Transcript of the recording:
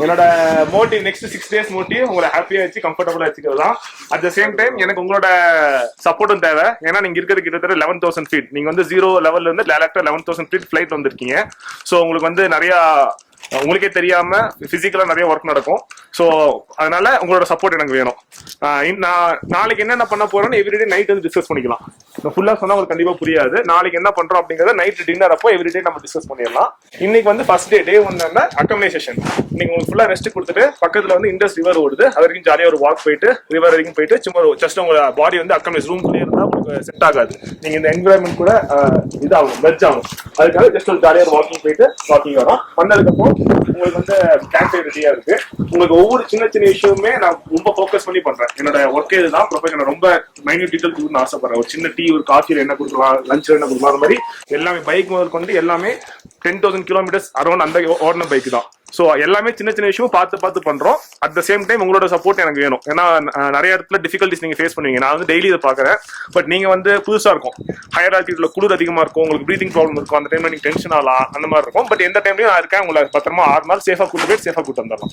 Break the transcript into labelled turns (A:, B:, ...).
A: என்னோட motive next 6 days motive உங்களை ஹாப்பியா வச்சு கம்ஃபர்டபுளா வச்சுக்கிறது தான். அட் த சேம் டைம் எனக்கு உங்களோட சப்போர்ட்டும் தேவை. ஏன்னா நீங்க இருக்கிறது கிட்டத்தட்ட 11,000 feet. நீங்க வந்து 0 லெவல்ல இருந்து டேரக்டா 11,000 feet ஃபிளைட் வந்திருக்கீங்க. ஸோ உங்களுக்கு வந்து நிறைய உங்களுக்கே தெரியாம பிசிக்கலா நிறைய ஒர்க் நடக்கும். ஸோ அதனால உங்களோட சப்போர்ட் எனக்கு வேணும். நான் நாளைக்கு என்னென்ன பண்ண போறேன்னு எவ்ரிடே நைட் வந்து டிஸ்கஸ் பண்ணிக்கலாம். ஃபுல்லா சொன்னா உங்களுக்கு கண்டிப்பா புரியாது. நாளைக்கு என்ன பண்றோம் அப்படிங்கறத நைட் டின்னர் அப்போ எவ்ரிடே நம்ம டிஸ்கஸ் பண்ணிடலாம். இன்னைக்கு வந்து ஃபர்ஸ்ட் டே 1 அக்கமடேஷன். இன்னைக்கு உங்களுக்கு ஃபுல்லா ரெஸ்ட் கொடுத்துட்டு பக்கத்துல வந்து இண்டஸ் ரிவர் ஓடுது, அது வரைக்கும் ஜாலியா ஒரு வாக் போயிட்டு ரிவர் வரைக்கும் போயிட்டு சும்மா ஜஸ்ட் உங்க பாடி வந்து அக்கமடேஷன் ரூம்குள்ளே இருந்தா உங்களுக்கு செட் ஆகாது. நீங்க இந்த என்விரான்மெண்ட் கூட இதாகும் வெஜ் ஆகும். அதுக்காக ஜஸ்ட் ஒரு ஜாலியா வாக்கிங் போயிட்டு வாக்கிங் வரும். பண்ணதுக்கு அப்புறம் உங்களுக்கு வந்து கேம்ப் ரெடியா இருக்கு. உங்களுக்கு ஒவ்வொரு சின்ன சின்ன விஷயமுமே நான் ரொம்ப ஃபோக்கஸ் பண்ணி பண்றேன். என்னோட ஒர்க் இதுதான். ப்ரொஃபஷன் ரொம்ப மைன்யூட் டீட்டெயில் கொடுக்கணும்னு ஆசைப்படுறேன். ஒரு சின்ன டீ, ஒரு காஃபியில் என்ன கொடுக்கலாம், லஞ்சில் என்ன கொடுக்கலாம், அந்த மாதிரி எல்லாமே பைக் முதல் கொண்டு எல்லாமே 10,000 kilometers அரௌண்ட் அந்த ஓடின பைக் தான். ஸோ எல்லாமே சின்ன சின்ன விஷயம் பார்த்து பண்றோம். அட் த சேம் டைம் உங்களோட சப்போர்ட் எனக்கு வேணும். ஏன்னா நிறைய இடத்துல டிஃபிகல்டிஸ் நீங்க ஃபேஸ் பண்ணுவீங்க. நான் வந்து டெய்லி இதை பாக்குறேன். பட் நீங்க வந்து புதுசா இருக்கும், ஹையர் ஆல்டிட்யூட்ல குளிர் அதிகமா இருக்கும், உங்களுக்கு ப்ரீதிங் ப்ராப்ளம் இருக்கும், அந்த டைம்ல நீங்க டென்ஷன் ஆகலாம், அந்த மாதிரி இருக்கும். பட் எந்த டைம்லயும் நான் இருக்கேன். உங்களை பத்திரமா 6 நாள் சேஃபா கூட்டு போய் சேஃபா கூட்டு வந்துடலாம்.